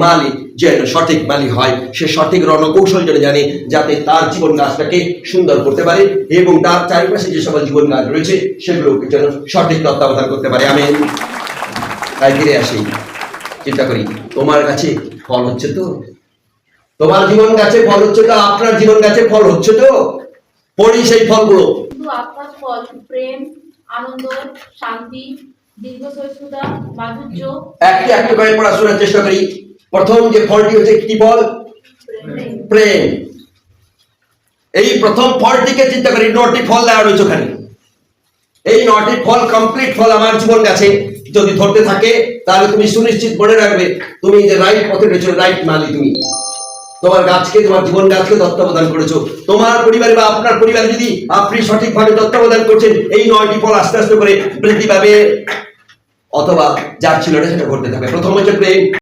মালি যেন সঠিক মালি হয়, সে সঠিক রণকৌশল যেন জানে, যাতে তার জীবন গাছটাকে সুন্দর করতে পারে এবং তার চারিপাশে যে সকল জীবন গাছ রয়েছে সেগুলোকে যেন সঠিক তত্ত্বাবধান করতে পারে। আমি তাই ফিরে আসি, চিন্তা করি তোমার কাছে ফল হচ্ছে তো, তোমার জীবন গাছে ফল হচ্ছে তো, আপনার জীবন গাছে ফল হচ্ছে তো, পড়ি সেই ফলগুলো। কিন্তু আত্মার ফল প্রেম, আনন্দ, শান্তি, দীর্ঘসহিষ্ণুতা, মাধুর্য। একটু একটু করে পড়াশোনার চেষ্টা করি। প্রথম যে ফলটি হচ্ছে কি ফল? প্রেম। এই প্রথম ফলটিকে চিন্তা করি, 9টি ফল দেওয়া রয়েছে ওখানে। এই 9টি ফল কমপ্লিট ফল আমার জীবন গাছে যদি ধরতে থাকে, তাহলে তুমি সুনিশ্চিত মনে রাখবে তুমি যে রাইট পথে রয়েছো, রাইট মালি তুমি। তোমার গাছকে, তোমার জীবন গাছকে তত্ত্বাবধান করেছো। তোমার পরিবারে বা আপনার পরিবারে যদি আপনি সঠিকভাবে তত্ত্বাবধান করছেন, এই 9টি ফল আস্তে আস্তে করে বৃদ্ধি পাবে, অথবা যার ছিল না সেটা ঘটতে থাকবে। প্রথম হচ্ছে প্রেম।